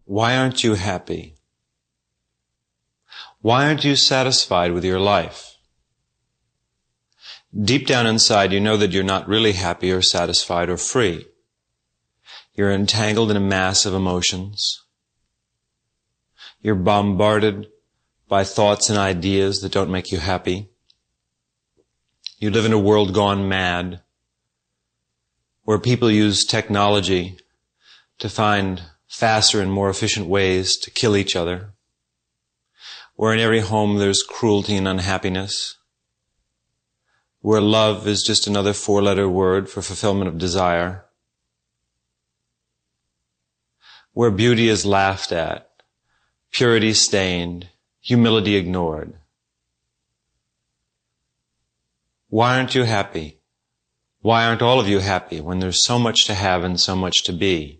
Why aren't you happy? Why aren't you satisfied with your life? Deep down inside, you know that you're not really happy or satisfied or free. You're entangled in a mass of emotions. You're bombarded by thoughts and ideas that don't make you happy. You live in a world gone mad, where people use technology to find faster and more efficient ways to kill each other, where in every home there's cruelty and unhappiness, where love is just another four-letter word for fulfillment of desire, where beauty is laughed at, purity stained, humility ignored. Why aren't you happy? Why aren't all of you happy when there's so much to have and so much to be?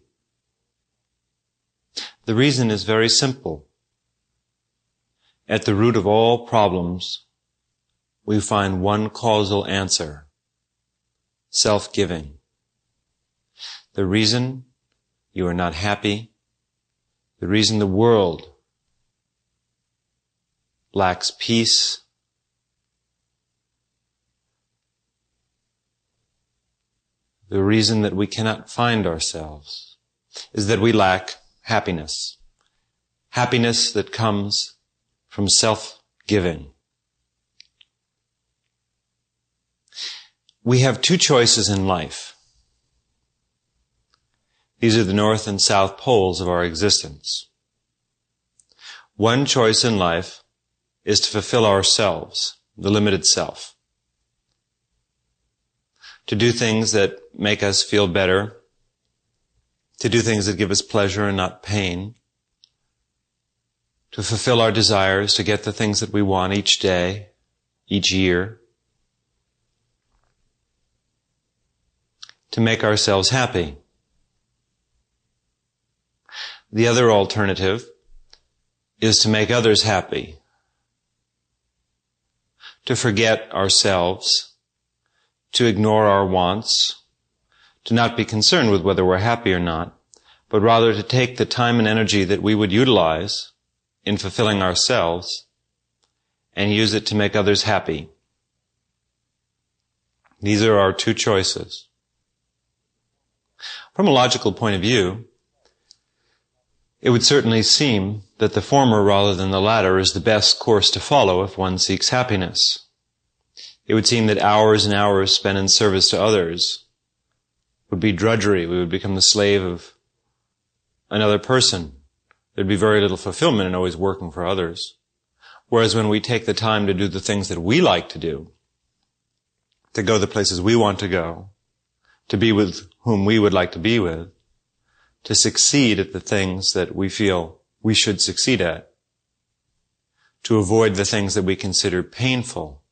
The reason is very simple. At the root of all problems, we find one causal answer: self-giving. The reason you are not happy, the reason the world lacks peace, the reason that we cannot find ourselves, is that we lack happiness. Happiness that comes from self-giving. We have two choices in life. These are the north and south poles of our existence. One choice in life is to fulfill ourselves, the limited self. To do things that make us feel better, to do things that give us pleasure and not pain, to fulfill our desires, to get the things that we want each day, each year, to make ourselves happy. The other alternative is to make others happy, to forget ourselves, to ignore our wants, to not be concerned with whether we're happy or not, but rather to take the time and energy that we would utilize in fulfilling ourselves and use it to make others happy. These are our two choices. From a logical point of view, it would certainly seem that the former rather than the latter is the best course to follow if one seeks happiness. It would seem that hours and hours spent in service to others would be drudgery. We would become the slave of another person. There'd be very little fulfillment in always working for others. Whereas when we take the time to do the things that we like to do, to go the places we want to go, to be with whom we would like to be with, to succeed at the things that we feel we should succeed at, to avoid the things that we consider painful,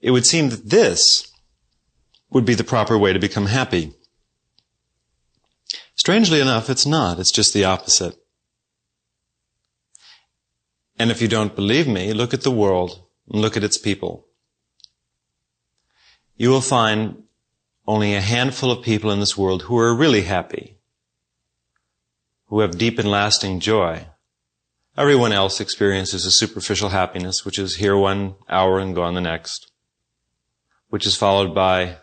it would seem that this would be the proper way to become happy. Strangely enough, it's not. It's just the opposite. And if you don't believe me, look at the world and look at its people. You will find only a handful of people in this world who are really happy, who have deep and lasting joy. Everyone else experiences a superficial happiness, which is here 1 hour and gone the next, which is followed by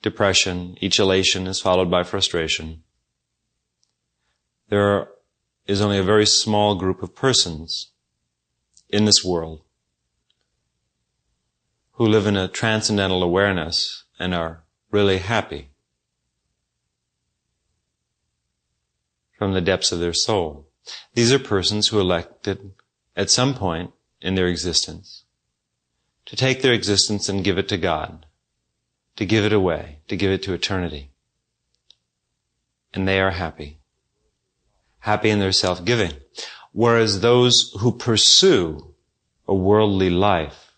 depression. Each elation is followed by frustration. There is only a very small group of persons in this world who live in a transcendental awareness and are really happy from the depths of their soul. These are persons who elected at some point in their existence to take their existence and give it to God, to give it away, to give it to eternity. And they are happy. Happy in their self-giving. Whereas those who pursue a worldly life,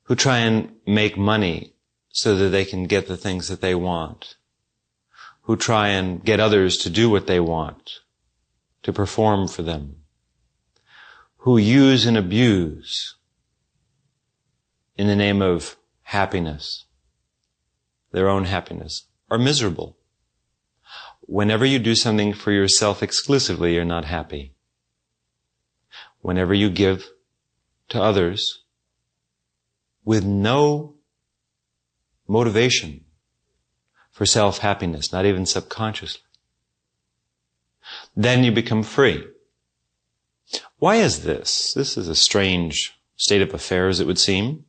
who try and make money so that they can get the things that they want, who try and get others to do what they want, to perform for them, who use and abuse in the name of happiness, their own happiness, are miserable. whenever you do something for yourself exclusively, you're not happy. Whenever you give to others with no motivation for self-happiness, not even subconsciously, then you become free. Why is this? This is a strange state of affairs, it would seem.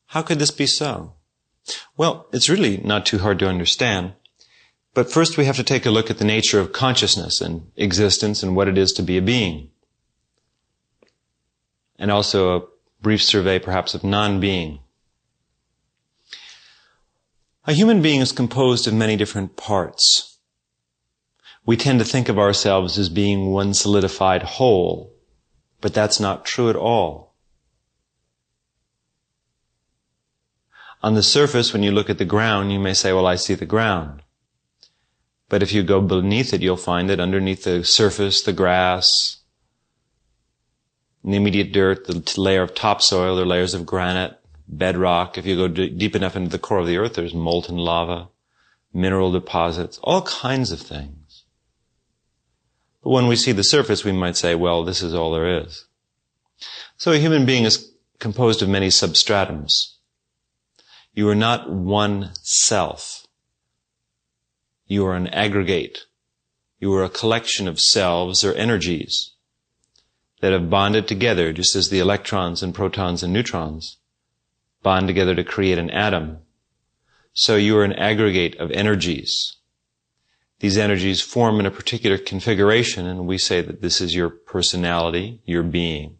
How could this be so? Well, it's really not too hard to understand. But first we have to take a look at the nature of consciousness and existence and what it is to be a being. And also a brief survey perhaps of non-being. A human being is composed of many different parts. We tend to think of ourselves as being one solidified whole, but that's not true at all. On the surface, when you look at the ground, you may say, well, I see the ground. But if you go beneath it, you'll find that underneath the surface, the grass, the immediate dirt, the layer of topsoil, there are layers of granite, bedrock. If you go deep enough into the core of the earth, there's molten lava, mineral deposits, all kinds of things. But when we see the surface, we might say, well, this is all there is. So a human being is composed of many substratums. You are not one self. You are an aggregate. You are a collection of selves or energies that have bonded together, just as the electrons and protons and neutrons bond together to create an atom. So you are an aggregate of energies. These energies form in a particular configuration, and we say that this is your personality, your being.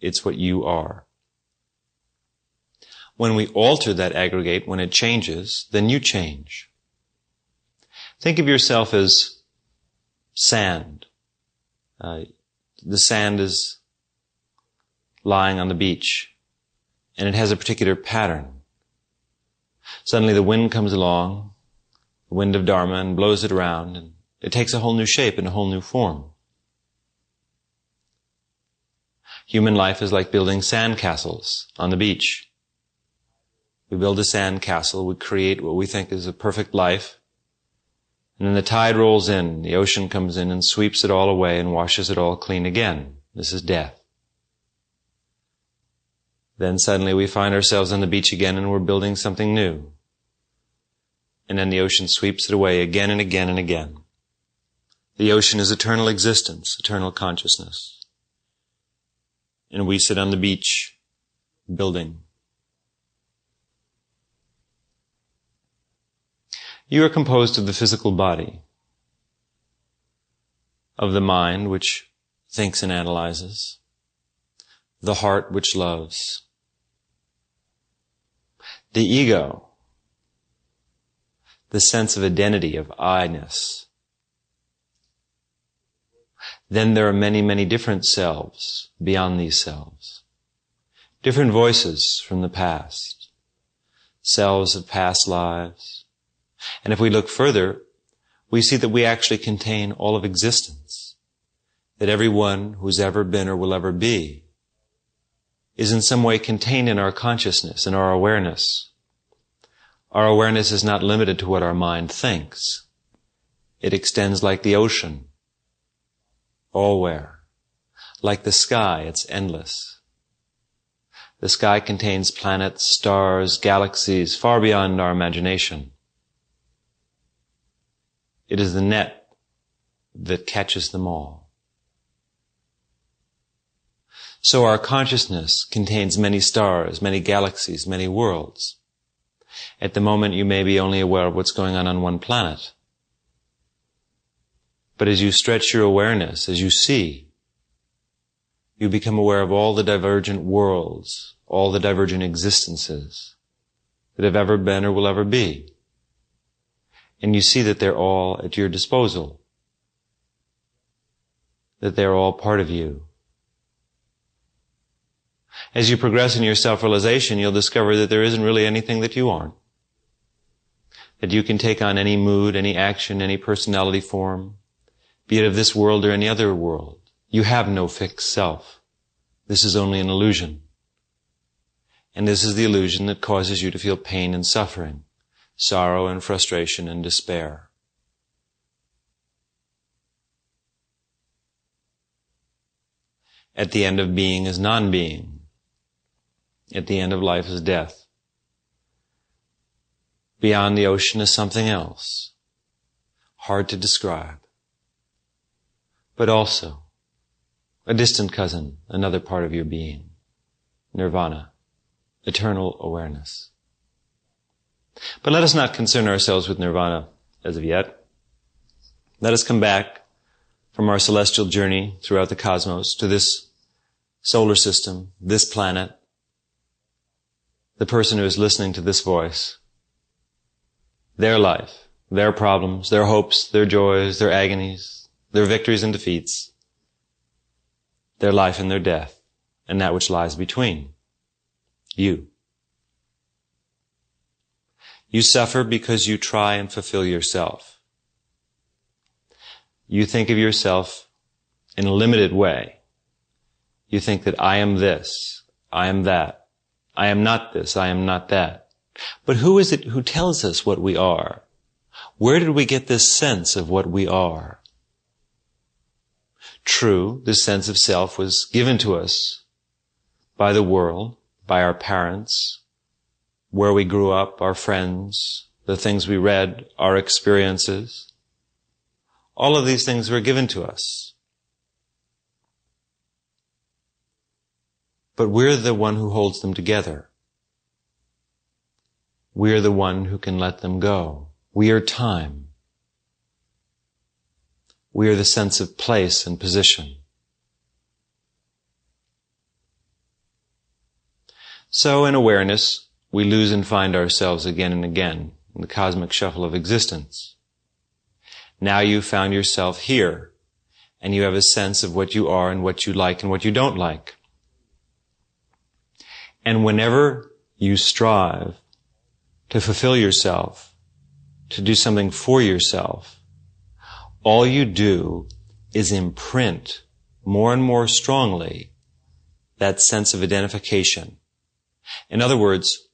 It's what you are. When we alter that aggregate, when it changes, then you change. Think of yourself as sand. The sand is lying on the beach, and it has a particular pattern. Suddenly the wind comes along, the wind of Dharma, and blows it around, and it takes a whole new shape and a whole new form. Human life is like building sand castles on the beach. We build a sand castle, we create what we think is a perfect life, and then the tide rolls in, the ocean comes in and sweeps it all away and washes it all clean again. This is death. Then suddenly we find ourselves on the beach again and we're building something new. And then the ocean sweeps it away again and again and again. The ocean is eternal existence, eternal consciousness. And we sit on the beach building. You are composed of the physical body, of the mind which thinks and analyzes, the heart which loves, the ego, the sense of identity, of I-ness. Then there are many, many different selves beyond these selves, different voices from the past, selves of past lives. And if we look further, we see that we actually contain all of existence, that everyone who's ever been or will ever be is in some way contained in our consciousness and our awareness. Our awareness is not limited to what our mind thinks. It extends like the ocean, all-where. Like the sky, it's endless. The sky contains planets, stars, galaxies, far beyond our imagination. It is the net that catches them all. So our consciousness contains many stars, many galaxies, many worlds. At the moment you may be only aware of what's going on one planet. But as you stretch your awareness, as you see, you become aware of all the divergent worlds, all the divergent existences that have ever been or will ever be. And you see that they're all at your disposal, that they're all part of you. As you progress in your self-realization, you'll discover that there isn't really anything that you aren't, that you can take on any mood, any action, any personality form, be it of this world or any other world. You have no fixed self. This is only an illusion. And this is the illusion that causes you to feel pain and suffering. sorrow and frustration and despair. At the end of being is non-being. At the end of life is death. Beyond the ocean is something else, hard to describe, but also a distant cousin, another part of your being, nirvana, eternal awareness. But let us not concern ourselves with nirvana as of yet. Let us come back from our celestial journey throughout the cosmos to this solar system, this planet, the person who is listening to this voice, their life, their problems, their hopes, their joys, their agonies, their victories and defeats, their life and their death, and that which lies between. You. You suffer because you try and fulfill yourself. You think of yourself in a limited way. You think that I am this, I am that, I am not this, I am not that. But who is it who tells us what we are? Where did we get this sense of what we are? True, this sense of self was given to us by the world, by our parents, where we grew up, our friends, the things we read, our experiences. All of these things were given to us. But we're the one who holds them together. We are the one who can let them go. We are time. We are the sense of place and position. So in awareness, we lose and find ourselves again and again in the cosmic shuffle of existence. Now you've found yourself here, and you have a sense of what you are and what you like and what you don't like. And whenever you strive to fulfill yourself, to do something for yourself, all you do is imprint more and more strongly that sense of identification. In other words,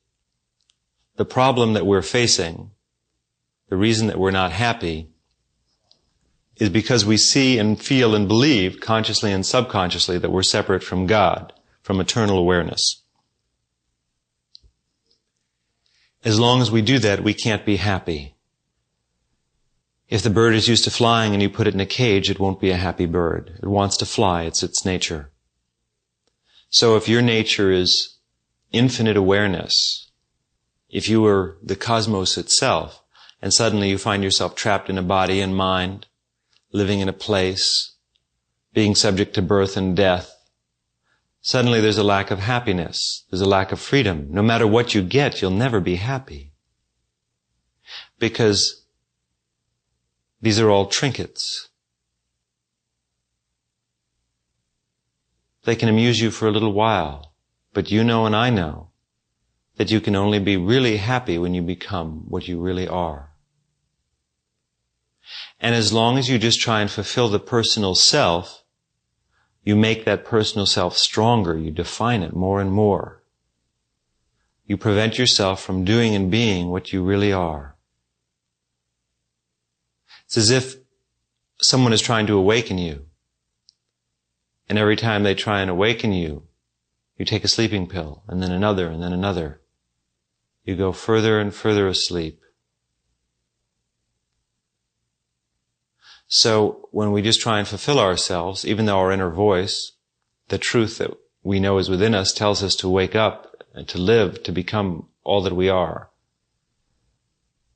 the problem that we're facing, the reason that we're not happy, is because we see and feel and believe, consciously and subconsciously, that we're separate from God, from eternal awareness. As long as we do that, we can't be happy. If the bird is used to flying and you put it in a cage, it won't be a happy bird. It wants to fly. It's its nature. So if your nature is infinite awareness, if you were the cosmos itself, and suddenly you find yourself trapped in a body and mind, living in a place, being subject to birth and death, suddenly there's a lack of happiness. There's a lack of freedom. No matter what you get, you'll never be happy. Because these are all trinkets. They can amuse you for a little while, but you know and I know that you can only be really happy when you become what you really are. And as long as you just try and fulfill the personal self, you make that personal self stronger. You define it more and more. You prevent yourself from doing and being what you really are. It's as if someone is trying to awaken you. And every time they try and awaken you, you take a sleeping pill, and then another, and then another. You go further and further asleep. So when we just try and fulfill ourselves, even though our inner voice, the truth that we know is within us, tells us to wake up and to live, to become all that we are,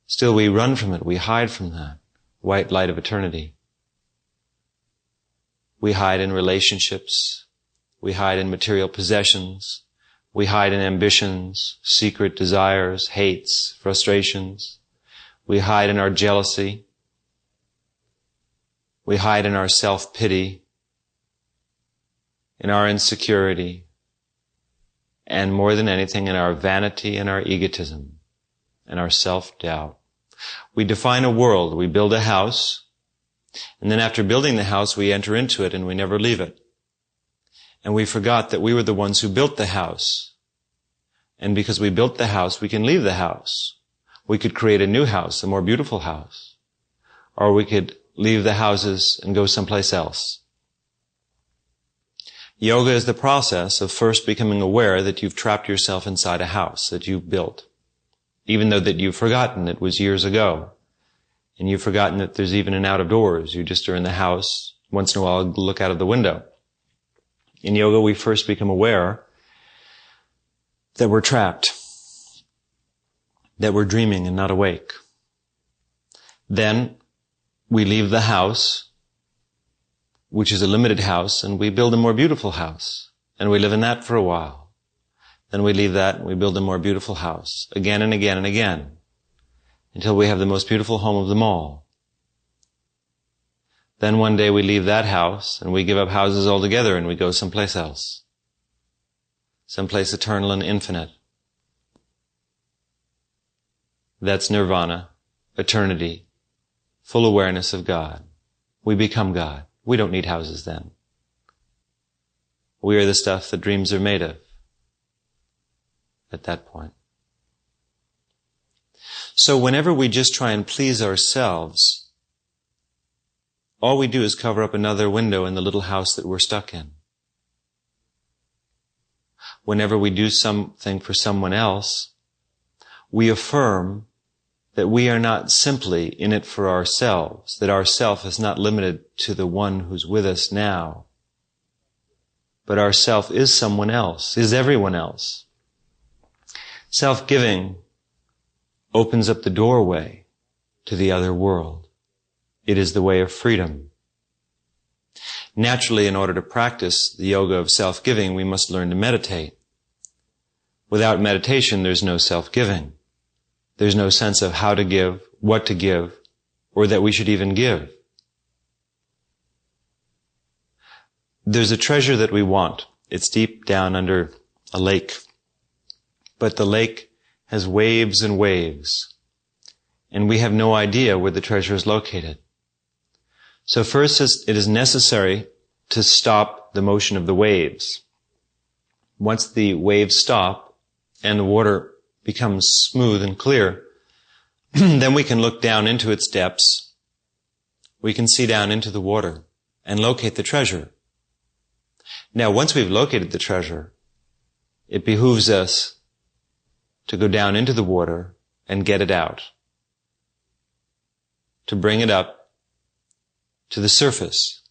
still we run from it, we hide from that white light of eternity. We hide in relationships, we hide in material possessions, we hide in ambitions, secret desires, hates, frustrations. We hide in our jealousy. We hide in our self-pity, in our insecurity, and more than anything in our vanity and our egotism and our self-doubt. We define a world, we build a house, and then after building the house we enter into it and we never leave it. And we forgot that we were the ones who built the house. And because we built the house, we can leave the house. We could create a new house, a more beautiful house. Or we could leave the houses and go someplace else. Yoga is the process of first becoming aware that you've trapped yourself inside a house that you've built, even though that you've forgotten it was years ago, and you've forgotten that there's even an out of doors. You just are in the house, once in a while look out of the window. In yoga, we first become aware that we're trapped, that we're dreaming and not awake. Then we leave the house, which is a limited house, and we build a more beautiful house. And we live in that for a while. Then we leave that and we build a more beautiful house, again and again and again, until we have the most beautiful home of them all. Then one day we leave that house and we give up houses altogether and we go someplace else. Someplace eternal and infinite. That's nirvana, eternity, full awareness of God. We become God. We don't need houses then. We are the stuff that dreams are made of at that point. So whenever we just try and please ourselves, all we do is cover up another window in the little house that we're stuck in. Whenever we do something for someone else, we affirm that we are not simply in it for ourselves, that our self is not limited to the one who's with us now, but our self is someone else, is everyone else. Self-giving opens up the doorway to the other world. It is the way of freedom. Naturally, in order to practice the yoga of self-giving, we must learn to meditate. Without meditation, there's no self-giving. There's no sense of how to give, what to give, or that we should even give. There's a treasure that we want. It's deep down under a lake. But the lake has waves and waves, and we have no idea where the treasure is located. So first, it is necessary to stop the motion of the waves. Once the waves stop and the water becomes smooth and clear, then we can look down into its depths. We can see down into the water and locate the treasure. Now, once we've located the treasure, it behooves us to go down into the water and get it out, to bring it up to the surface,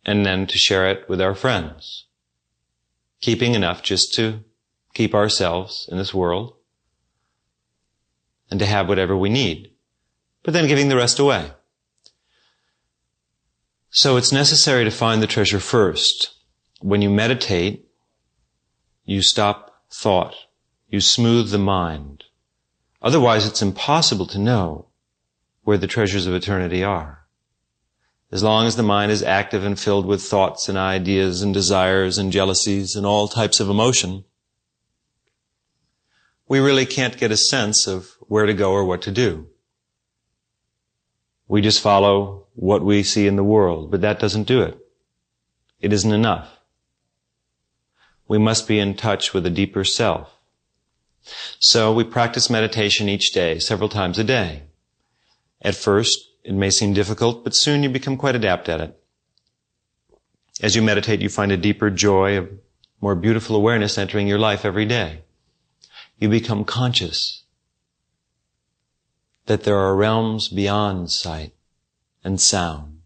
and then to share it with our friends, keeping enough just to keep ourselves in this world and to have whatever we need, but then giving the rest away. So it's necessary to find the treasure first. When you meditate, you stop thought. You smooth the mind. Otherwise, it's impossible to know where the treasures of eternity are. As long as the mind is active and filled with thoughts and ideas and desires and jealousies and all types of emotion, we really can't get a sense of where to go or what to do. We just follow what we see in the world, but that doesn't do it. It isn't enough. We must be in touch with a deeper self. So we practice meditation each day, several times a day. At first, it may seem difficult, but soon you become quite adept at it. As you meditate, you find a deeper joy, a more beautiful awareness entering your life every day. You become conscious that there are realms beyond sight and sound,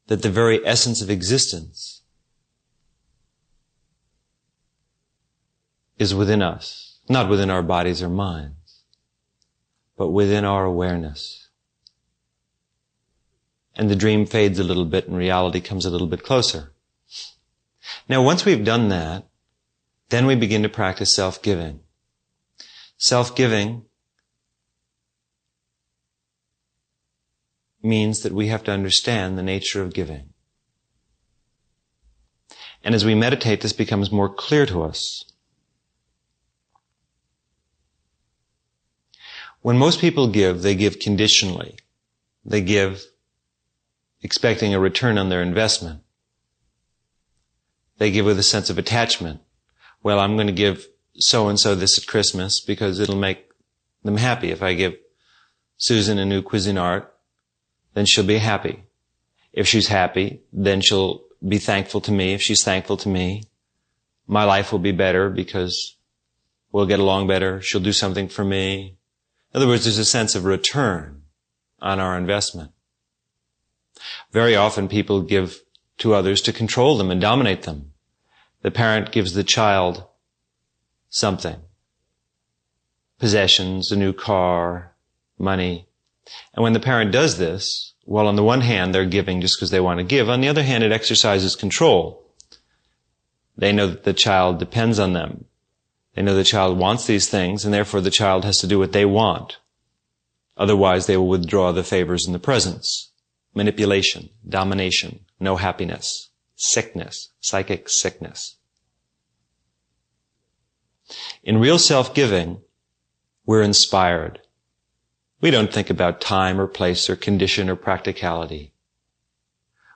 that the very essence of existence is within us, not within our bodies or minds, but within our awareness. And the dream fades a little bit and reality comes a little bit closer. Now, once we've done that, then we begin to practice self-giving. Self-giving means that we have to understand the nature of giving. And as we meditate, this becomes more clear to us. When most people give, they give conditionally. They give expecting a return on their investment. They give with a sense of attachment. Well, I'm going to give so-and-so this at Christmas because it'll make them happy. If I give Susan a new Cuisinart, then she'll be happy. If she's happy, then she'll be thankful to me. If she's thankful to me, my life will be better because we'll get along better. She'll do something for me. In other words, there's a sense of return on our investment. Very often people give to others to control them and dominate them. The parent gives the child something. Possessions, a new car, money. And when the parent does this, well, on the one hand, they're giving just because they want to give. On the other hand, it exercises control. They know that the child depends on them. They know the child wants these things, and therefore the child has to do what they want. Otherwise, they will withdraw the favors and the presents. Manipulation, domination, no happiness, sickness, psychic sickness. In real self-giving, we're inspired. We don't think about time or place or condition or practicality.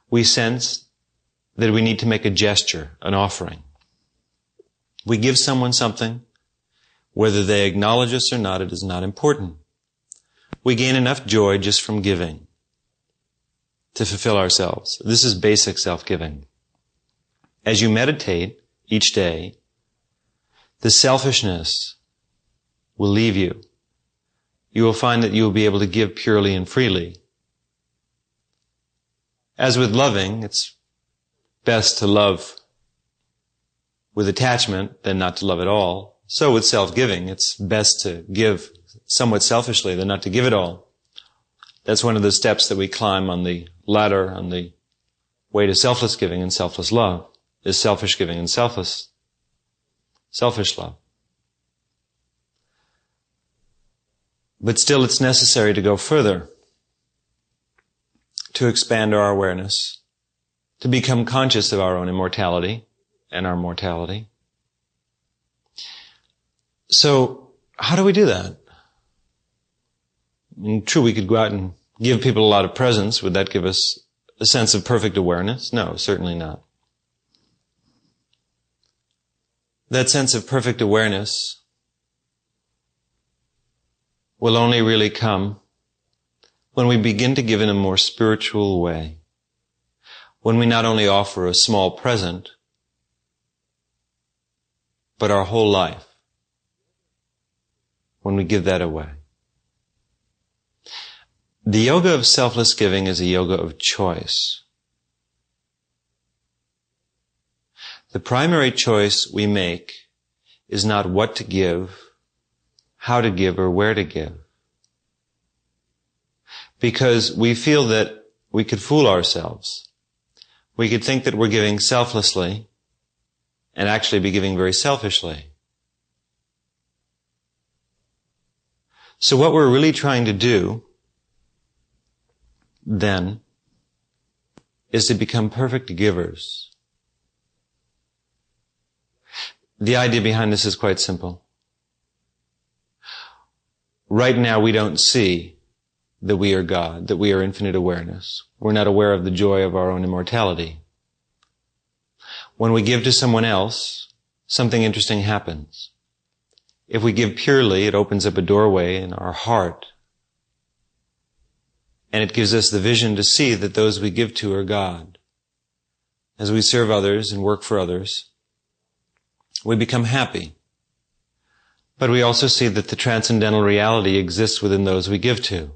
We sense that we need to make a gesture, an offering. We give someone something. Whether they acknowledge us or not, it is not important. We gain enough joy just from giving to fulfill ourselves. This is basic self-giving. As you meditate each day, the selfishness will leave you. You will find that you will be able to give purely and freely. As with loving, it's best to love with attachment than not to love at all. So with self-giving, it's best to give somewhat selfishly than not to give at all. That's one of the steps that we climb on the ladder, on the way to selfless giving and selfless love, is selfish giving and selfish love. But still, it's necessary to go further, to expand our awareness, to become conscious of our own immortality and our mortality. So, how do we do that? I mean, true, we could go out and give people a lot of presents. Would that give us a sense of perfect awareness? No, certainly not. That sense of perfect awareness will only really come when we begin to give in a more spiritual way. When we not only offer a small present, but our whole life. When we give that away. The yoga of selfless giving is a yoga of choice. The primary choice we make is not what to give, how to give, or where to give. Because we feel that we could fool ourselves. We could think that we're giving selflessly and actually be giving very selfishly. So what we're really trying to do then is to become perfect givers. The idea behind this is quite simple. Right now we don't see that we are God, that we are infinite awareness. We're not aware of the joy of our own immortality. When we give to someone else, something interesting happens. If we give purely, it opens up a doorway in our heart. And it gives us the vision to see that those we give to are God. As we serve others and work for others, we become happy. But we also see that the transcendental reality exists within those we give to.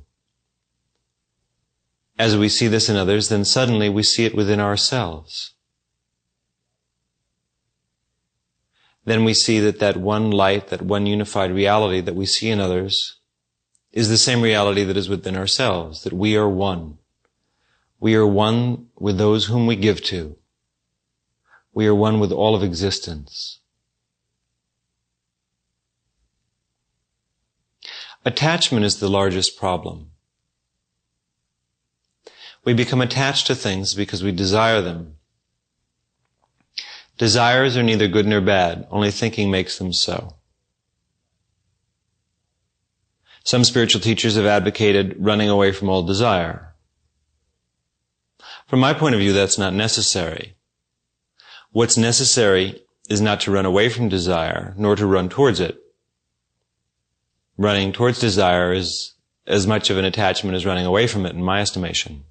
As we see this in others, then suddenly we see it within ourselves. Then we see that that one light, that one unified reality that we see in others is the same reality that is within ourselves, that we are one. We are one with those whom we give to. We are one with all of existence. Attachment is the largest problem. We become attached to things because we desire them. Desires are neither good nor bad, only thinking makes them so. Some spiritual teachers have advocated running away from all desire. From my point of view, that's not necessary. What's necessary is not to run away from desire, nor to run towards it. Running towards desire is as much of an attachment as running away from it, in my estimation.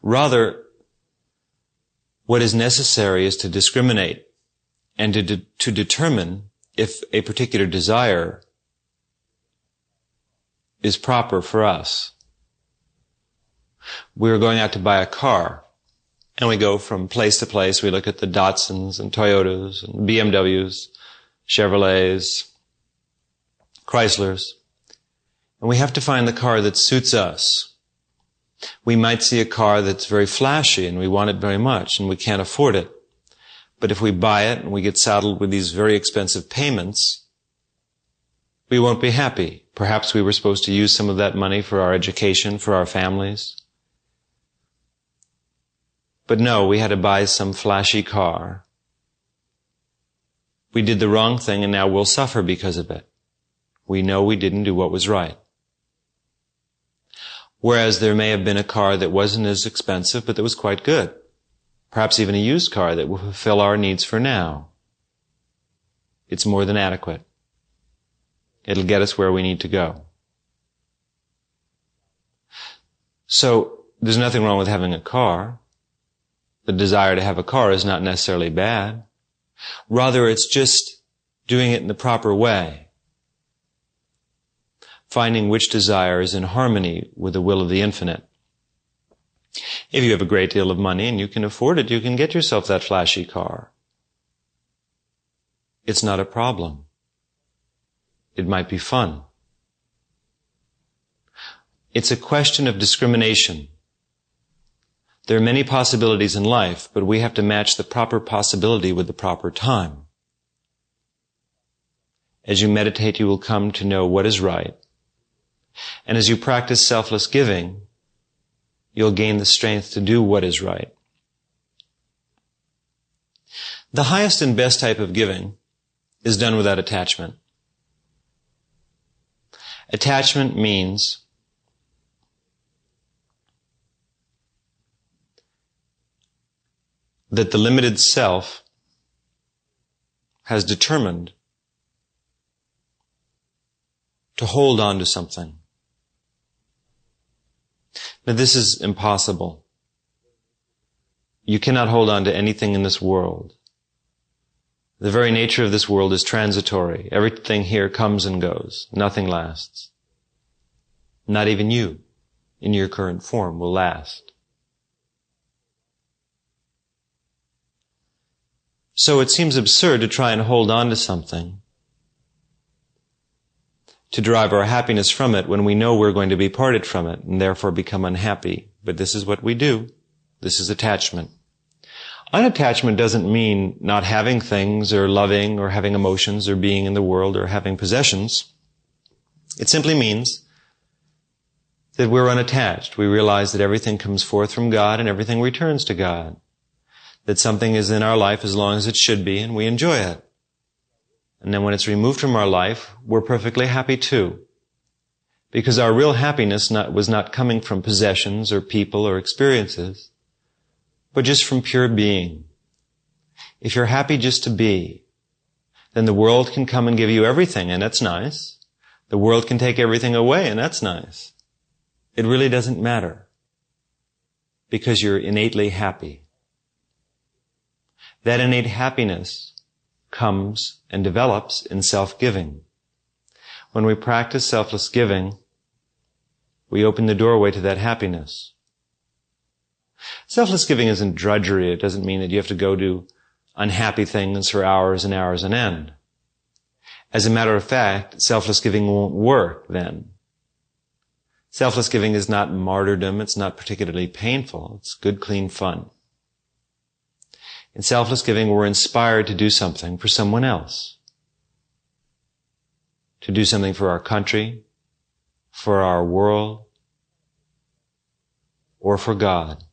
Rather, what is necessary is to discriminate and to determine if a particular desire is proper for us. We were going out to buy a car, and we go from place to place. We look at the Datsuns and Toyotas and BMWs, Chevrolets, Chryslers, and we have to find the car that suits us. We might see a car that's very flashy and we want it very much and we can't afford it. But if we buy it and we get saddled with these very expensive payments, we won't be happy. Perhaps we were supposed to use some of that money for our education, for our families. But no, we had to buy some flashy car. We did the wrong thing and now we'll suffer because of it. We know we didn't do what was right. Whereas there may have been a car that wasn't as expensive, but that was quite good. Perhaps even a used car that will fulfill our needs for now. It's more than adequate. It'll get us where we need to go. So, there's nothing wrong with having a car. The desire to have a car is not necessarily bad. Rather, it's just doing it in the proper way. Finding which desire is in harmony with the will of the infinite. If you have a great deal of money and you can afford it, you can get yourself that flashy car. It's not a problem. It might be fun. It's a question of discrimination. There are many possibilities in life, but we have to match the proper possibility with the proper time. As you meditate, you will come to know what is right. And as you practice selfless giving, you'll gain the strength to do what is right. The highest and best type of giving is done without attachment. Attachment means that the limited self has determined to hold on to something. Now, this is impossible. You cannot hold on to anything in this world. The very nature of this world is transitory. Everything here comes and goes. Nothing lasts. Not even you, in your current form, will last. So it seems absurd to try and hold on to something, to derive our happiness from it when we know we're going to be parted from it and therefore become unhappy. But this is what we do. This is attachment. Unattachment doesn't mean not having things or loving or having emotions or being in the world or having possessions. It simply means that we're unattached. We realize that everything comes forth from God and everything returns to God. That something is in our life as long as it should be and we enjoy it. And then when it's removed from our life, we're perfectly happy too. Because our real happiness was not coming from possessions or people or experiences, but just from pure being. If you're happy just to be, then the world can come and give you everything, and that's nice. The world can take everything away, and that's nice. It really doesn't matter, because you're innately happy. That innate happiness comes and develops in self-giving. When we practice selfless giving, we open the doorway to that happiness. Selfless giving isn't drudgery. It doesn't mean that you have to go do unhappy things for hours and hours on end. As a matter of fact, selfless giving won't work then. Selfless giving is not martyrdom. It's not particularly painful. It's good, clean fun. In selfless giving, we're inspired to do something for someone else. To do something for our country, for our world, or for God.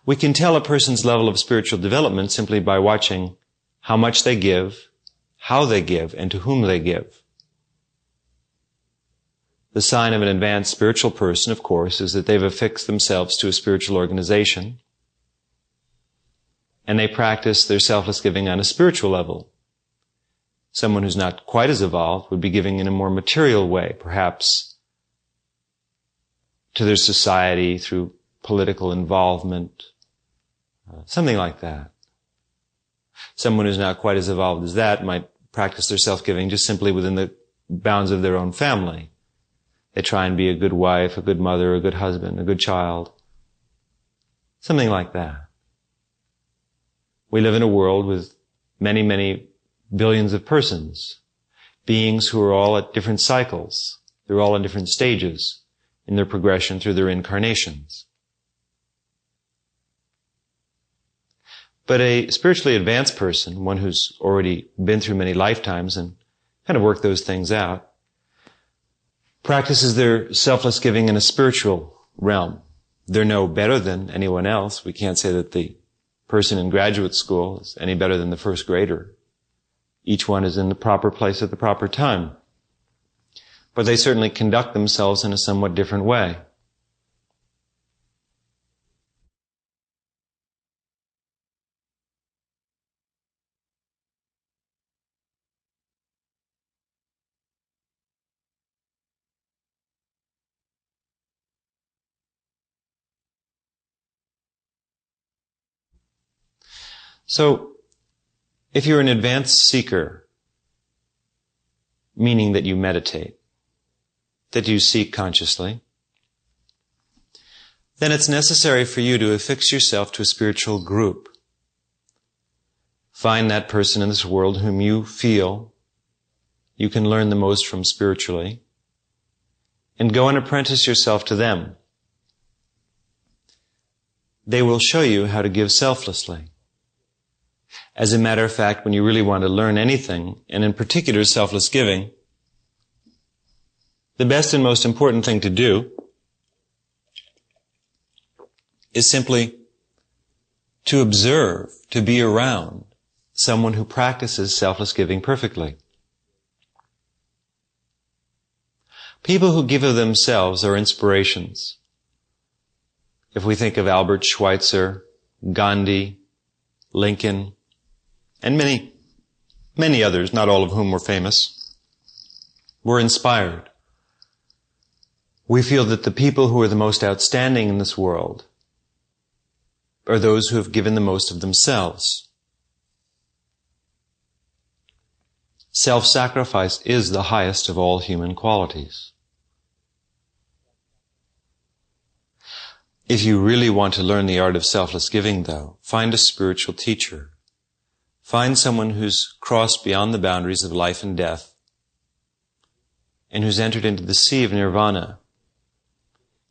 We can tell a person's level of spiritual development simply by watching how much they give, how they give, and to whom they give. The sign of an advanced spiritual person, of course, is that they've affixed themselves to a spiritual organization. and they practice their selfless giving on a spiritual level. Someone who's not quite as evolved would be giving in a more material way, perhaps to their society through political involvement, something like that. Someone who's not quite as evolved as that might practice their self-giving just simply within the bounds of their own family. They try and be a good wife, a good mother, a good husband, a good child. Something like that. We live in a world with many, many billions of persons, beings who are all at different cycles. They're all in different stages in their progression through their incarnations. But a spiritually advanced person, one who's already been through many lifetimes and kind of worked those things out, practices their selfless giving in a spiritual realm. They're no better than anyone else. We can't say that the person in graduate school is any better than the first grader. Each one is in the proper place at the proper time. But they certainly conduct themselves in a somewhat different way. So, if you're an advanced seeker, meaning that you meditate, that you seek consciously, then it's necessary for you to affix yourself to a spiritual group. Find that person in this world whom you feel you can learn the most from spiritually, and go and apprentice yourself to them. They will show you how to give selflessly. As a matter of fact, when you really want to learn anything, and in particular selfless giving, the best and most important thing to do is simply to observe, to be around someone who practices selfless giving perfectly. People who give of themselves are inspirations. If we think of Albert Schweitzer, Gandhi, Lincoln, and many, many others, not all of whom were famous, were inspired. We feel that the people who are the most outstanding in this world are those who have given the most of themselves. Self-sacrifice is the highest of all human qualities. If you really want to learn the art of selfless giving, though, find a spiritual teacher. Find someone who's crossed beyond the boundaries of life and death and who's entered into the sea of nirvana,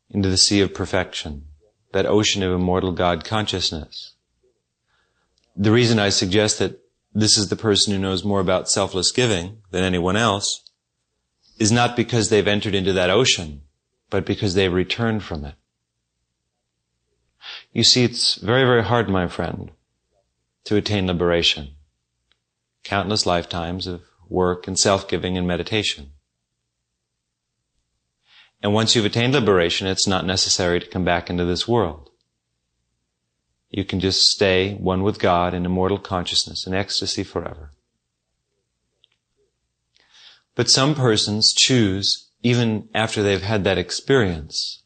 into the sea of perfection, that ocean of immortal God consciousness. The reason I suggest that this is the person who knows more about selfless giving than anyone else is not because they've entered into that ocean, but because they've returned from it. You see, it's very, very hard, my friend, to attain liberation. Countless lifetimes of work and self-giving and meditation. And once you've attained liberation, it's not necessary to come back into this world. You can just stay one with God in immortal consciousness and ecstasy forever. But some persons choose, even after they've had that experience,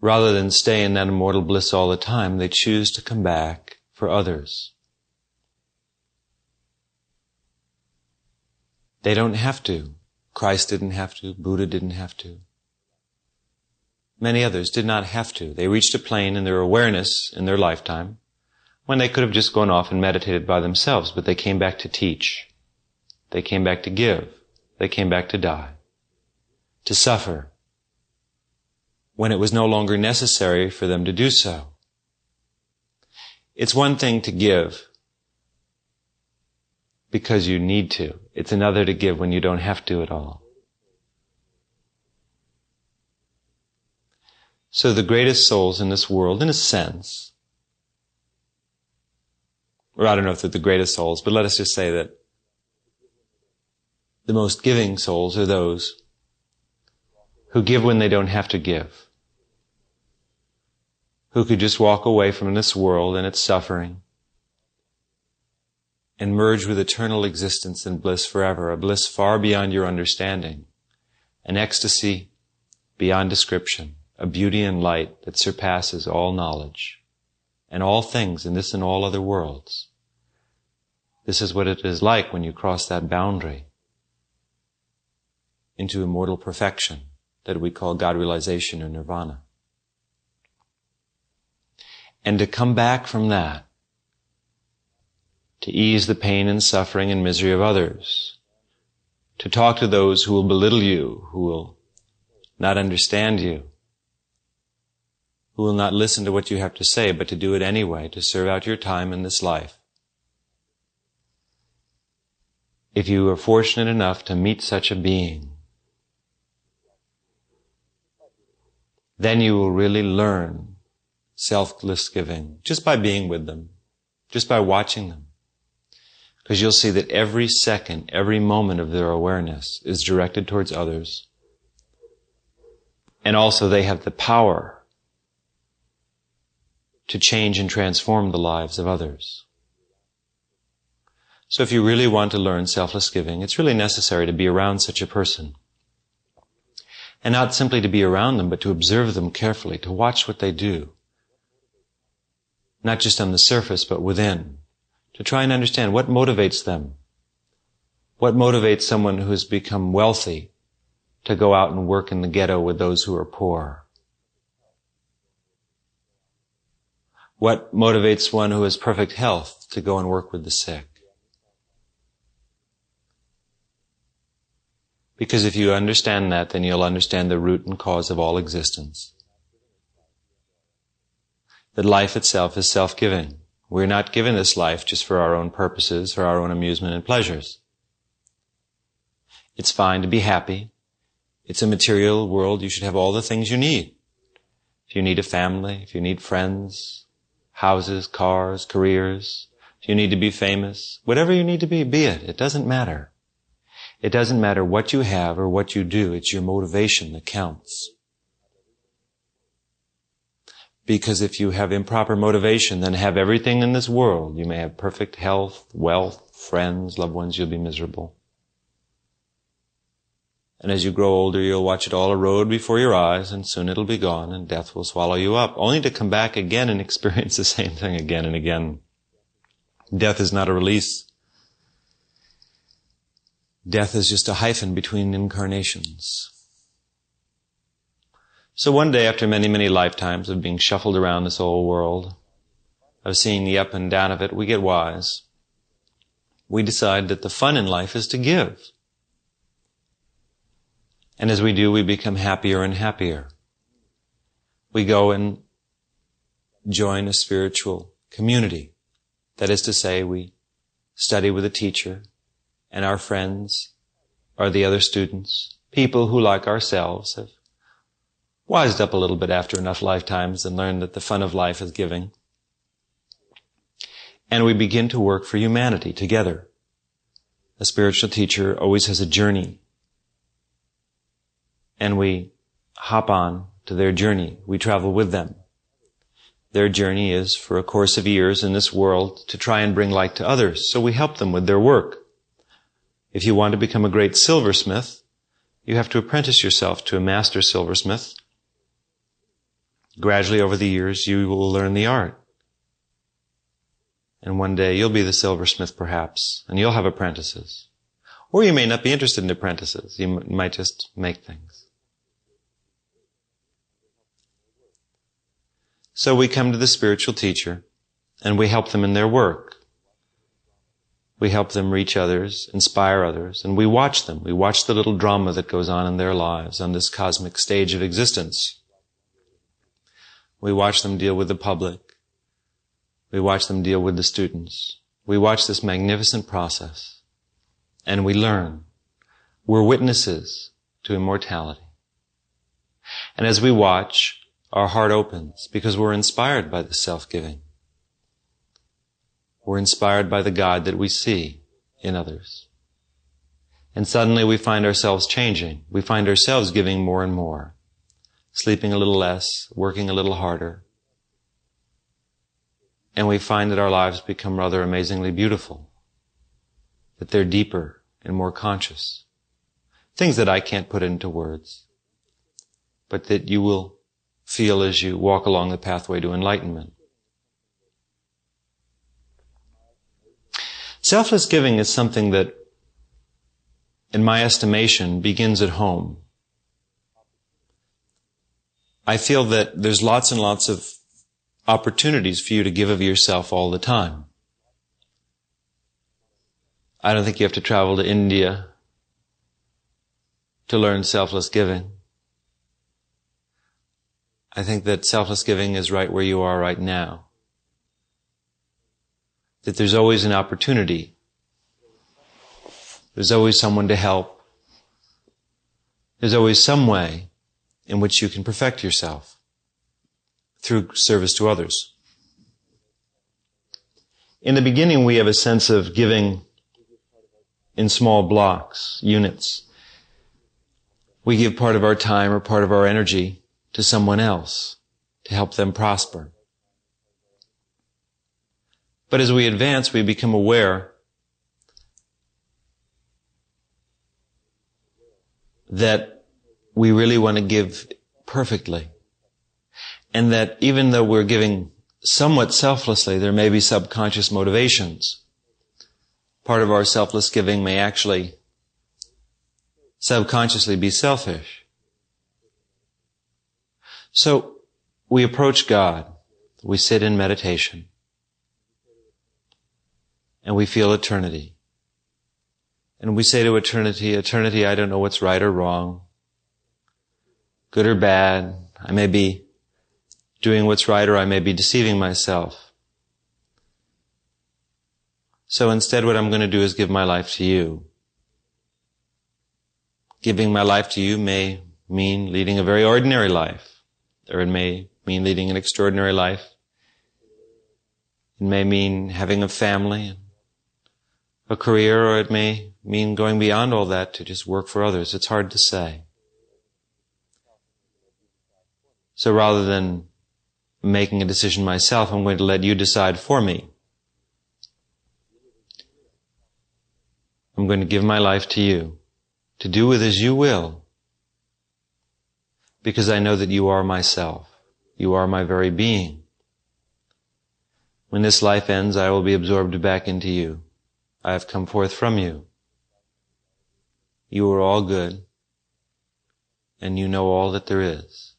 rather than stay in that immortal bliss all the time, they choose to come back for others. They don't have to. Christ didn't have to. Buddha didn't have to. Many others did not have to. They reached a plane in their awareness in their lifetime when they could have just gone off and meditated by themselves, but they came back to teach. They came back to give. They came back to die, to suffer, when it was no longer necessary for them to do so. It's one thing to give because you need to. It's another to give when you don't have to at all. So the greatest souls in this world, in a sense, or I don't know if they're the greatest souls, but let us just say that the most giving souls are those who give when they don't have to give, who could just walk away from this world and its suffering and merge with eternal existence and bliss forever, a bliss far beyond your understanding, an ecstasy beyond description, a beauty and light that surpasses all knowledge and all things in this and all other worlds. This is what it is like when you cross that boundary into immortal perfection that we call God realization or nirvana. And to come back from that, to ease the pain and suffering and misery of others, to talk to those who will belittle you, who will not understand you, who will not listen to what you have to say, but to do it anyway, to serve out your time in this life. If you are fortunate enough to meet such a being, then you will really learn selfless giving just by being with them, just by watching them. Because you'll see that every second, every moment of their awareness is directed towards others. And also they have the power to change and transform the lives of others. So if you really want to learn selfless giving, it's really necessary to be around such a person. And not simply to be around them, but to observe them carefully, to watch what they do. Not just on the surface, but within. To try and understand what motivates them. What motivates someone who has become wealthy to go out and work in the ghetto with those who are poor? What motivates one who has perfect health to go and work with the sick? Because if you understand that, then you'll understand the root and cause of all existence. That life itself is self-giving. We're not given this life just for our own purposes, for our own amusement and pleasures. It's fine to be happy. It's a material world. You should have all the things you need. If you need a family, if you need friends, houses, cars, careers, if you need to be famous, whatever you need to be it. It doesn't matter. It doesn't matter what you have or what you do. It's your motivation that counts. Because if you have improper motivation, then have everything in this world. You may have perfect health, wealth, friends, loved ones, you'll be miserable. And as you grow older, you'll watch it all erode before your eyes, and soon it'll be gone, and death will swallow you up, only to come back again and experience the same thing again and again. Death is not a release. Death is just a hyphen between incarnations. So one day, after many, many lifetimes of being shuffled around this old world, of seeing the up and down of it, we get wise. We decide that the fun in life is to give. And as we do, we become happier and happier. We go and join a spiritual community. That is to say, we study with a teacher, and our friends are the other students, people who, like ourselves, have wised up a little bit after enough lifetimes and learned that the fun of life is giving. And we begin to work for humanity together. A spiritual teacher always has a journey. And we hop on to their journey. We travel with them. Their journey is for a course of years in this world to try and bring light to others. So we help them with their work. If you want to become a great silversmith, you have to apprentice yourself to a master silversmith. Gradually over the years, you will learn the art. And one day you'll be the silversmith perhaps, and you'll have apprentices. Or you may not be interested in apprentices. You might just make things. So we come to the spiritual teacher, and we help them in their work. We help them reach others, inspire others, and we watch them. We watch the little drama that goes on in their lives on this cosmic stage of existence. We watch them deal with the public. We watch them deal with the students. We watch this magnificent process, and we learn. We're witnesses to immortality. And as we watch, our heart opens because we're inspired by the self-giving. We're inspired by the God that we see in others. And suddenly we find ourselves changing. We find ourselves giving more and more, sleeping a little less, working a little harder, and we find that our lives become rather amazingly beautiful, that they're deeper and more conscious. Things that I can't put into words, but that you will feel as you walk along the pathway to enlightenment. Selfless giving is something that, in my estimation, begins at home. I feel that there's lots and lots of opportunities for you to give of yourself all the time. I don't think you have to travel to India to learn selfless giving. I think that selfless giving is right where you are right now. That there's always an opportunity. There's always someone to help. There's always some way in which you can perfect yourself through service to others. In the beginning, we have a sense of giving in small blocks, units. We give part of our time or part of our energy to someone else to help them prosper. But as we advance, we become aware that we really want to give perfectly. And that even though we're giving somewhat selflessly, there may be subconscious motivations. Part of our selfless giving may actually subconsciously be selfish. So we approach God, we sit in meditation, and we feel eternity. And we say to eternity, eternity, I don't know what's right or wrong, good or bad. I may be doing what's right or I may be deceiving myself. So instead what I'm going to do is give my life to you. Giving my life to you may mean leading a very ordinary life, or it may mean leading an extraordinary life. It may mean having a family, a career, or it may mean going beyond all that to just work for others. It's hard to say. So rather than making a decision myself, I'm going to let you decide for me. I'm going to give my life to you, to do with as you will, because I know that you are myself. You are my very being. When this life ends, I will be absorbed back into you. I have come forth from you. You are all good, and you know all that there is.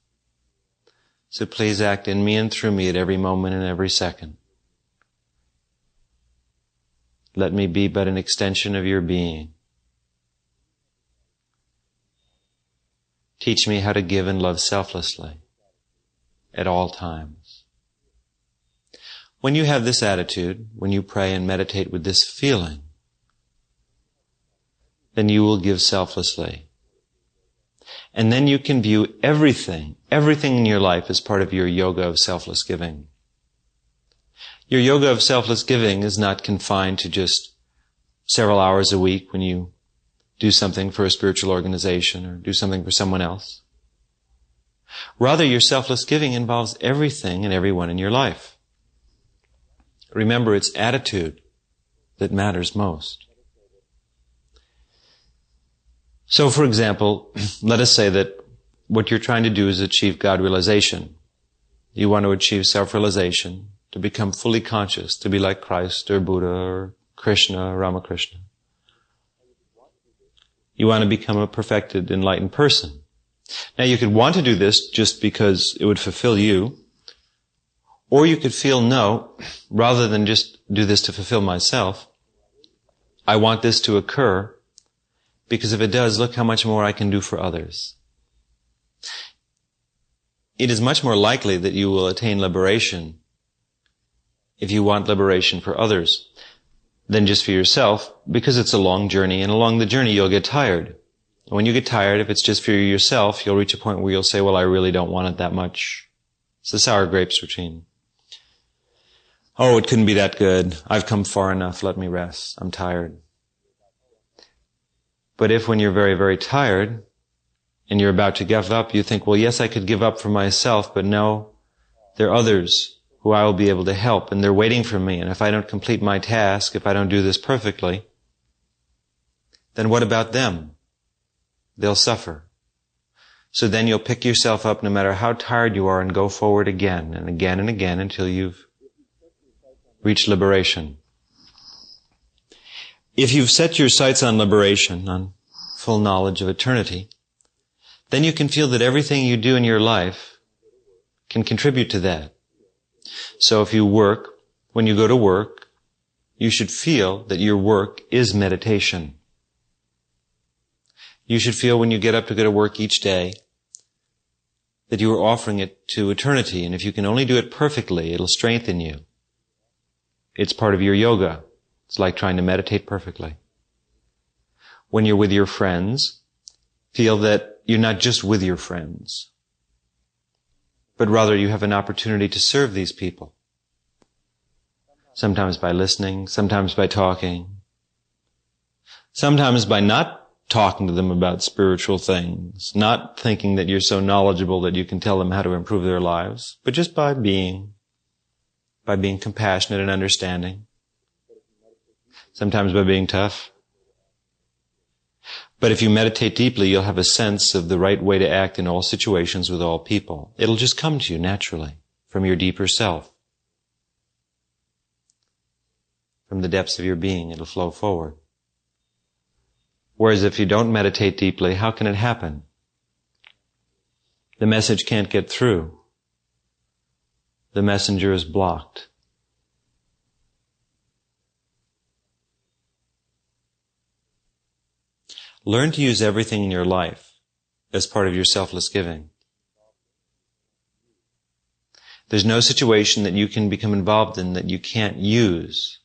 So please act in me and through me at every moment and every second. Let me be but an extension of your being. Teach me how to give and love selflessly at all times. When you have this attitude, when you pray and meditate with this feeling, then you will give selflessly. And then you can view everything in your life as part of your yoga of selfless giving. Your yoga of selfless giving is not confined to just several hours a week when you do something for a spiritual organization or do something for someone else. Rather, your selfless giving involves everything and everyone in your life. Remember, it's attitude that matters most. So, for example, let us say that what you're trying to do is achieve God realization. You want to achieve self-realization, to become fully conscious, to be like Christ or Buddha or Krishna or Ramakrishna. You want to become a perfected, enlightened person. Now, you could want to do this just because it would fulfill you, or you could feel, no, rather than just do this to fulfill myself, I want this to occur because if it does, look how much more I can do for others. It is much more likely that you will attain liberation if you want liberation for others than just for yourself, because it's a long journey, and along the journey you'll get tired. And when you get tired, if it's just for yourself, you'll reach a point where you'll say, well, I really don't want it that much. It's the sour grapes routine. Oh, it couldn't be that good. I've come far enough. Let me rest. I'm tired. But if when you're very, very tired and you're about to give up, you think, well, yes, I could give up for myself, but no, there are others who I will be able to help, and they're waiting for me, and if I don't complete my task, if I don't do this perfectly, then what about them? They'll suffer. So then you'll pick yourself up no matter how tired you are and go forward again and again and again until you've reached liberation. If you've set your sights on liberation, on full knowledge of eternity, then you can feel that everything you do in your life can contribute to that. So if you work, when you go to work, you should feel that your work is meditation. You should feel when you get up to go to work each day that you are offering it to eternity, and if you can only do it perfectly, it'll strengthen you. It's part of your yoga. It's like trying to meditate perfectly. When you're with your friends, feel that you're not just with your friends, but rather you have an opportunity to serve these people. Sometimes by listening, sometimes by talking, sometimes by not talking to them about spiritual things, not thinking that you're so knowledgeable that you can tell them how to improve their lives, but just by being compassionate and understanding, sometimes by being tough. But if you meditate deeply, you'll have a sense of the right way to act in all situations with all people. It'll just come to you naturally from your deeper self. From the depths of your being, it'll flow forward. Whereas if you don't meditate deeply, how can it happen? The message can't get through. The messenger is blocked. Learn to use everything in your life as part of your selfless giving. There's no situation that you can become involved in that you can't use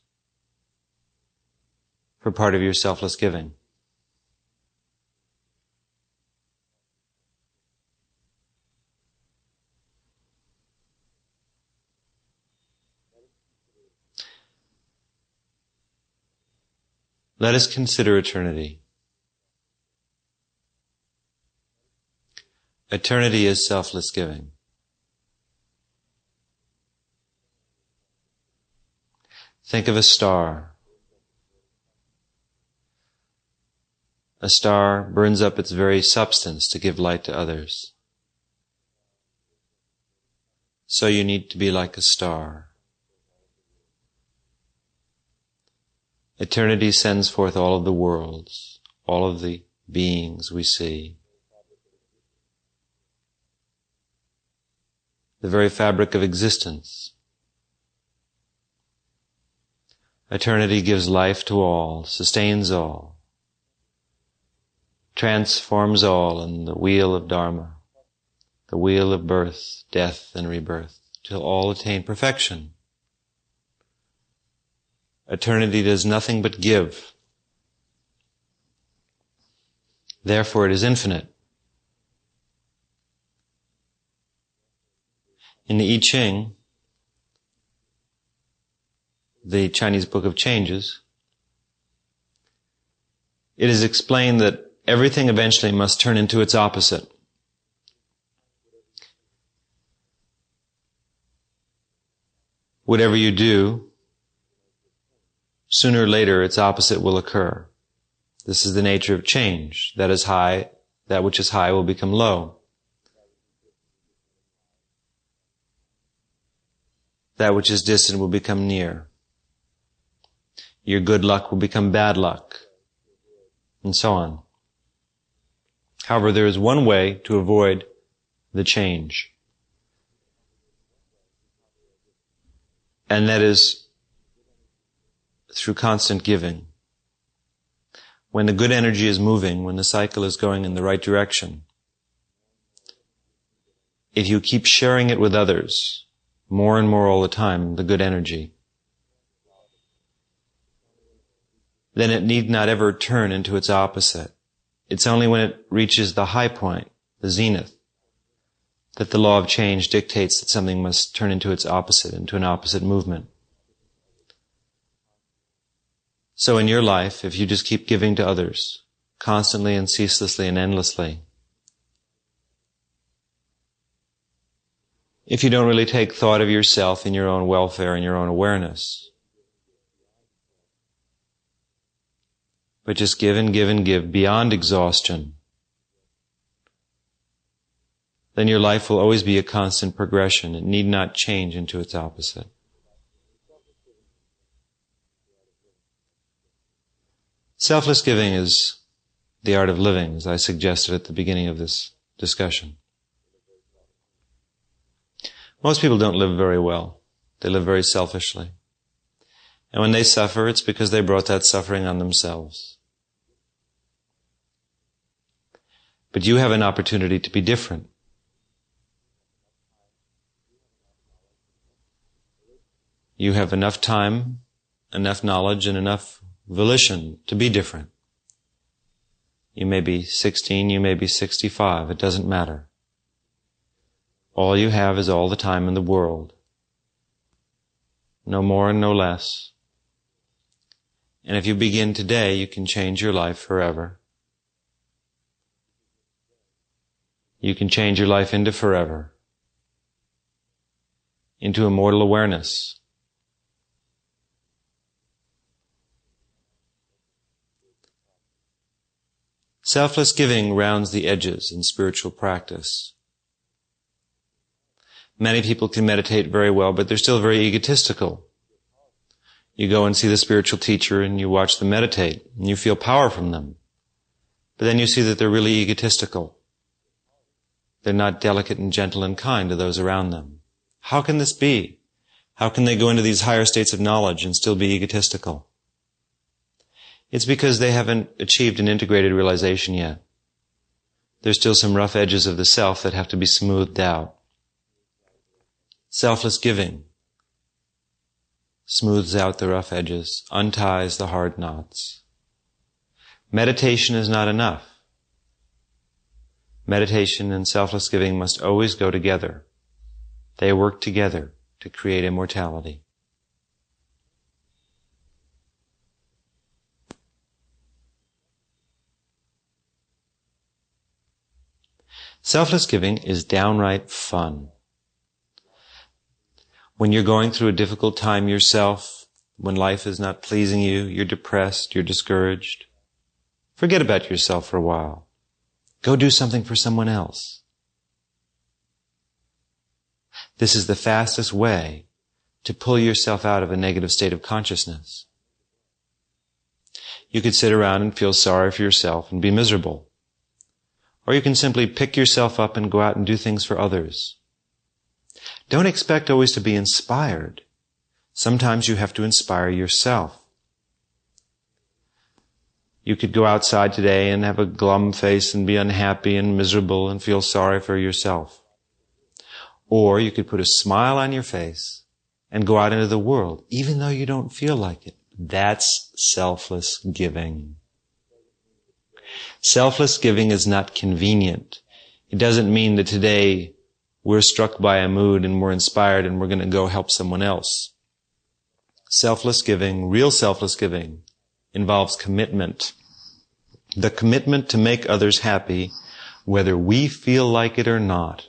for part of your selfless giving. Let us consider eternity. Eternity is selfless giving. Think of a star. A star burns up its very substance to give light to others. So you need to be like a star. Eternity sends forth all of the worlds, all of the beings we see. The very fabric of existence. Eternity gives life to all, sustains all, transforms all in the wheel of Dharma, the wheel of birth, death, and rebirth, till all attain perfection. Eternity does nothing but give. Therefore it is infinite. In the I Ching, the Chinese Book of Changes, it is explained that everything eventually must turn into its opposite. Whatever you do, sooner or later its opposite will occur. This is the nature of change. That which is high will become low. That which is distant will become near. Your good luck will become bad luck, and so on. However, there is one way to avoid the change, and that is through constant giving. When the good energy is moving, when the cycle is going in the right direction, if you keep sharing it with others, more and more all the time, the good energy, then it need not ever turn into its opposite. It's only when it reaches the high point, the zenith, that the law of change dictates that something must turn into its opposite, into an opposite movement. So in your life, if you just keep giving to others, constantly and ceaselessly and endlessly, if you don't really take thought of yourself and your own welfare and your own awareness, but just give and give and give beyond exhaustion, then your life will always be a constant progression. It need not change into its opposite. Selfless giving is the art of living, as I suggested at the beginning of this discussion. Most people don't live very well. They live very selfishly. And when they suffer, it's because they brought that suffering on themselves. But you have an opportunity to be different. You have enough time, enough knowledge, and enough volition to be different. You may be 16, you may be 65, it doesn't matter. All you have is all the time in the world. No more and no less. And if you begin today, you can change your life forever. You can change your life into forever, into immortal awareness. Selfless giving rounds the edges in spiritual practice. Many people can meditate very well, but they're still very egotistical. You go and see the spiritual teacher and you watch them meditate, and you feel power from them. But then you see that they're really egotistical. They're not delicate and gentle and kind to those around them. How can this be? How can they go into these higher states of knowledge and still be egotistical? It's because they haven't achieved an integrated realization yet. There's still some rough edges of the self that have to be smoothed out. Selfless giving smooths out the rough edges, unties the hard knots. Meditation is not enough. Meditation and selfless giving must always go together. They work together to create immortality. Selfless giving is downright fun. When you're going through a difficult time yourself, when life is not pleasing you, you're depressed, you're discouraged, forget about yourself for a while. Go do something for someone else. This is the fastest way to pull yourself out of a negative state of consciousness. You could sit around and feel sorry for yourself and be miserable. Or you can simply pick yourself up and go out and do things for others. Don't expect always to be inspired. Sometimes you have to inspire yourself. You could go outside today and have a glum face and be unhappy and miserable and feel sorry for yourself. Or you could put a smile on your face and go out into the world, even though you don't feel like it. That's selfless giving. Selfless giving is not convenient. It doesn't mean that today we're struck by a mood and we're inspired and we're going to go help someone else. Selfless giving, real selfless giving, involves commitment. The commitment to make others happy, whether we feel like it or not,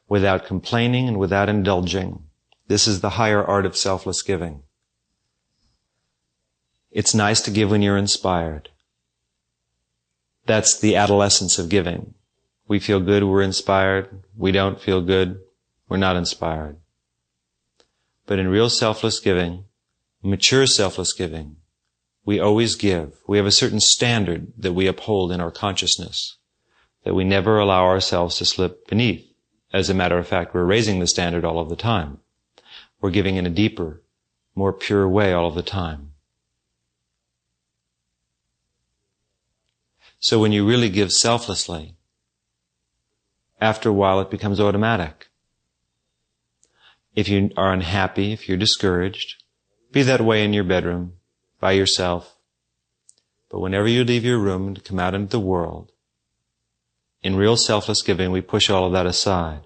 without complaining and without indulging. This is the higher art of selfless giving. It's nice to give when you're inspired. That's the adolescence of giving. We feel good, we're inspired. We don't feel good, we're not inspired. But in real selfless giving, mature selfless giving, we always give. We have a certain standard that we uphold in our consciousness, that we never allow ourselves to slip beneath. As a matter of fact, we're raising the standard all of the time. We're giving in a deeper, more pure way all of the time. So when you really give selflessly, after a while it becomes automatic. If you are unhappy, if you're discouraged, be that way in your bedroom, by yourself. But whenever you leave your room and come out into the world, in real selfless giving, we push all of that aside.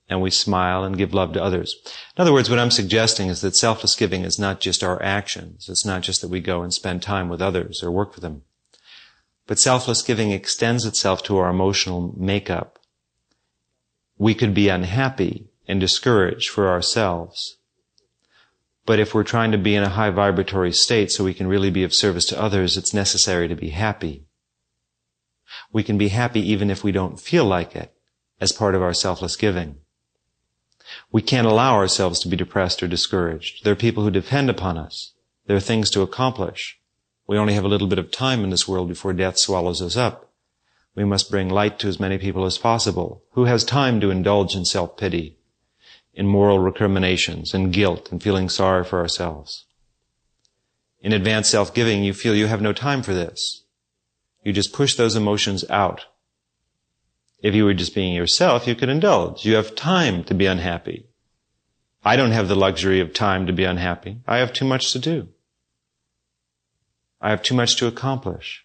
And we smile and give love to others. In other words, what I'm suggesting is that selfless giving is not just our actions. It's not just that we go and spend time with others or work with them. But selfless giving extends itself to our emotional makeup. we could be unhappy and discouraged for ourselves. But if we're trying to be in a high vibratory state so we can really be of service to others, it's necessary to be happy. We can be happy even if we don't feel like it, as part of our selfless giving. We can't allow ourselves to be depressed or discouraged. There are people who depend upon us. There are things to accomplish. We only have a little bit of time in this world before death swallows us up. We must bring light to as many people as possible. Who has time to indulge in self-pity, in moral recriminations, and guilt, and feeling sorry for ourselves? In advanced self-giving, you feel you have no time for this. You just push those emotions out. If you were just being yourself, you could indulge. You have time to be unhappy. I don't have the luxury of time to be unhappy. I have too much to do. I have too much to accomplish.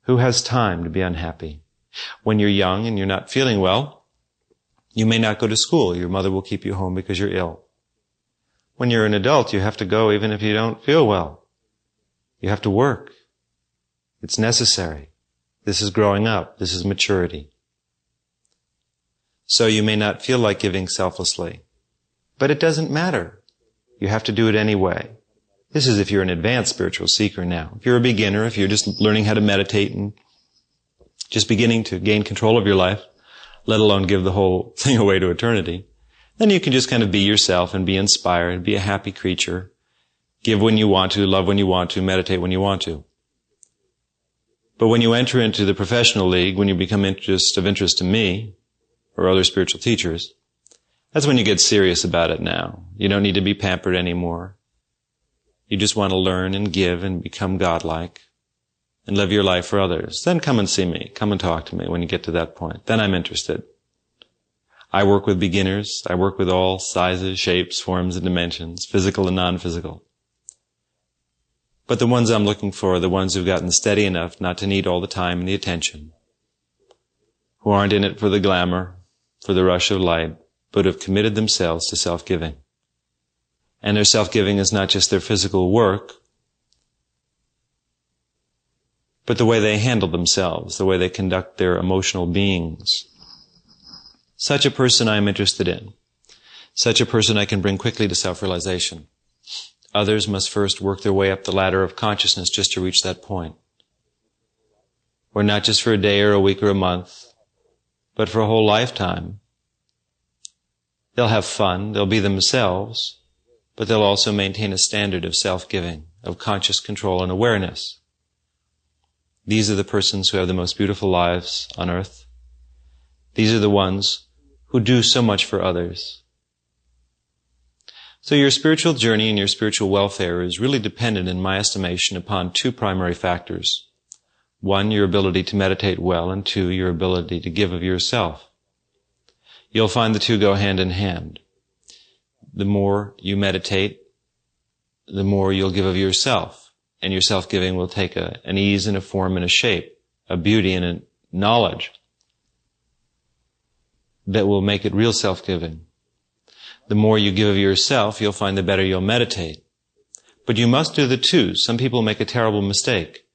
Who has time to be unhappy? When you're young and you're not feeling well, you may not go to school. Your mother will keep you home because you're ill. When you're an adult, you have to go even if you don't feel well. You have to work. It's necessary. This is growing up. This is maturity. So you may not feel like giving selflessly. But it doesn't matter. You have to do it anyway. This is if you're an advanced spiritual seeker now. If you're a beginner, if you're just learning how to meditate and just beginning to gain control of your life, let alone give the whole thing away to eternity, then you can just kind of be yourself and be inspired, be a happy creature, give when you want to, love when you want to, meditate when you want to. But when you enter into the professional league, when you become of interest to me or other spiritual teachers, that's when you get serious about it now. You don't need to be pampered anymore. You just want to learn and give and become godlike and live your life for others. Then come and see me. Come and talk to me when you get to that point. Then I'm interested. I work with beginners. I work with all sizes, shapes, forms, and dimensions, physical and non-physical. But the ones I'm looking for are the ones who've gotten steady enough not to need all the time and the attention, who aren't in it for the glamour, for the rush of light, but have committed themselves to self-giving. And their self-giving is not just their physical work, but the way they handle themselves, the way they conduct their emotional beings. Such a person I am interested in. Such a person I can bring quickly to self-realization. Others must first work their way up the ladder of consciousness just to reach that point. Or not just for a day or a week or a month, but for a whole lifetime. They'll have fun, they'll be themselves, but they'll also maintain a standard of self-giving, of conscious control and awareness. These are the persons who have the most beautiful lives on earth. These are the ones who do so much for others. So your spiritual journey and your spiritual welfare is really dependent, in my estimation, upon two primary factors. One, your ability to meditate well, and two, your ability to give of yourself. You'll find the two go hand in hand. The more you meditate, the more you'll give of yourself, and your self-giving will take an ease and a form and a shape, a beauty and a knowledge that will make it real self-giving. The more you give of yourself, you'll find the better you'll meditate. But you must do the two. Some people make a terrible mistake.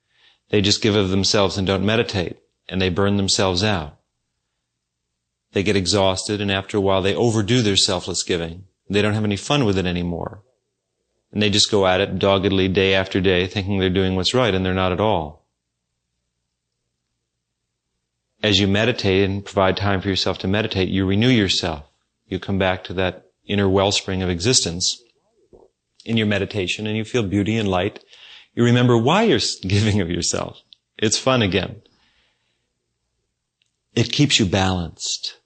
They just give of themselves and don't meditate, and they burn themselves out. They get exhausted, and after a while they overdo their selfless giving. They don't have any fun with it anymore. And they just go at it doggedly day after day, thinking they're doing what's right, and they're not at all. As you meditate and provide time for yourself to meditate, you renew yourself. You come back to that inner wellspring of existence in your meditation, and you feel beauty and light. You remember why you're giving of yourself. It's fun again. It keeps you balanced.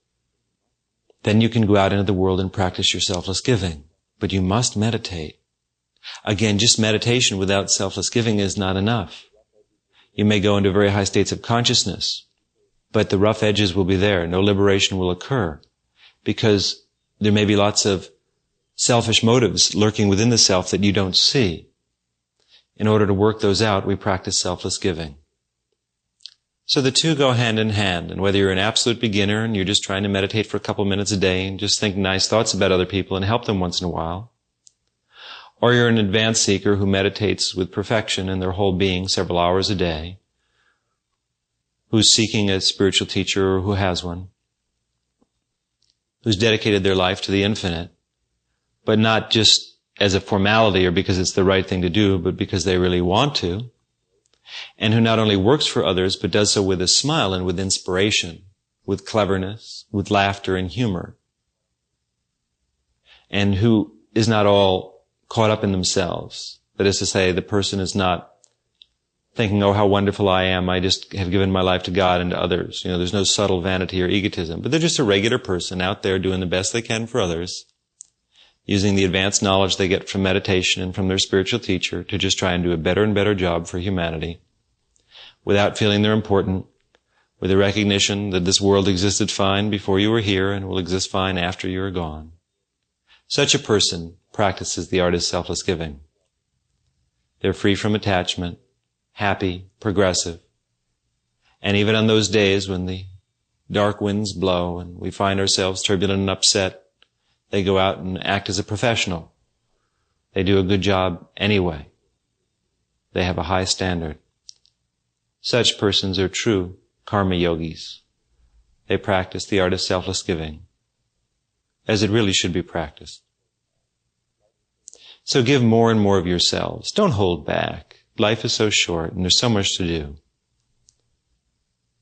Then you can go out into the world and practice your selfless giving. But you must meditate. Again, just meditation without selfless giving is not enough. You may go into very high states of consciousness, but the rough edges will be there. No liberation will occur, because there may be lots of selfish motives lurking within the self that you don't see. In order to work those out, we practice selfless giving. So the two go hand in hand, and whether you're an absolute beginner and you're just trying to meditate for a couple minutes a day and just think nice thoughts about other people and help them once in a while, or you're an advanced seeker who meditates with perfection in their whole being several hours a day, who's seeking a spiritual teacher or who has one, who's dedicated their life to the infinite, but not just as a formality or because it's the right thing to do, but because they really want to, and who not only works for others, but does so with a smile and with inspiration, with cleverness, with laughter and humor, and who is not all caught up in themselves. That is to say, the person is not thinking, oh, how wonderful I am, I just have given my life to God and to others. There's no subtle vanity or egotism, but they're just a regular person out there doing the best they can for others, using the advanced knowledge they get from meditation and from their spiritual teacher to just try and do a better and better job for humanity, without feeling they're important, with a recognition that this world existed fine before you were here and will exist fine after you are gone. Such a person practices the art of selfless giving. They're free from attachment, happy, progressive. And even on those days when the dark winds blow and we find ourselves turbulent and upset, they go out and act as a professional. They do a good job anyway. They have a high standard. Such persons are true karma yogis. They practice the art of selfless giving, as it really should be practiced. So give more and more of yourselves. Don't hold back. Life is so short and there's so much to do.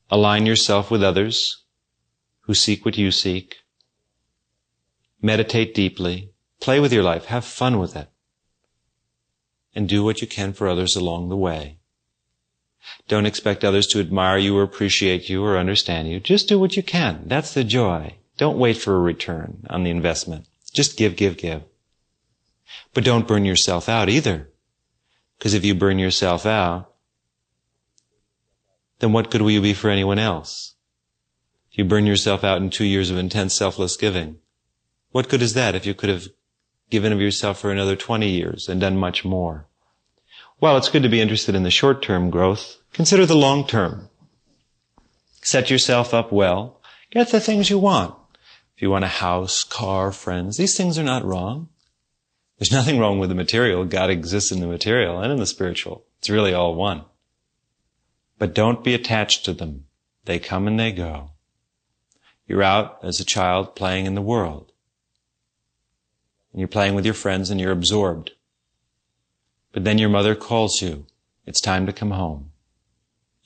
Align yourself with others who seek what you seek. Meditate deeply. Play with your life. Have fun with it. And do what you can for others along the way. Don't expect others to admire you or appreciate you or understand you. Just do what you can. That's the joy. Don't wait for a return on the investment. Just give, give, give. But don't burn yourself out either. Because if you burn yourself out, then what good will you be for anyone else? If you burn yourself out in 2 years of intense selfless giving, what good is that if you could have given of yourself for another 20 years and done much more? While it's good to be interested in the short-term growth, consider the long-term. Set yourself up well. Get the things you want. If you want a house, car, friends, these things are not wrong. There's nothing wrong with the material. God exists in the material and in the spiritual. It's really all one. But don't be attached to them. They come and they go. You're out as a child playing in the world. And you're playing with your friends and you're absorbed. But then your mother calls you. It's time to come home.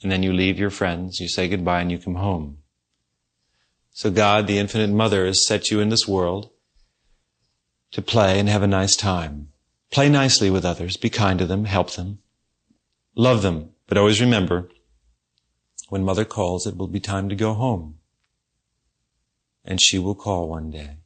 And then you leave your friends, you say goodbye and you come home. So God, the infinite mother, has set you in this world to play and have a nice time. Play nicely with others. Be kind to them. Help them. Love them. But always remember, when Mother calls, it will be time to go home. And she will call one day.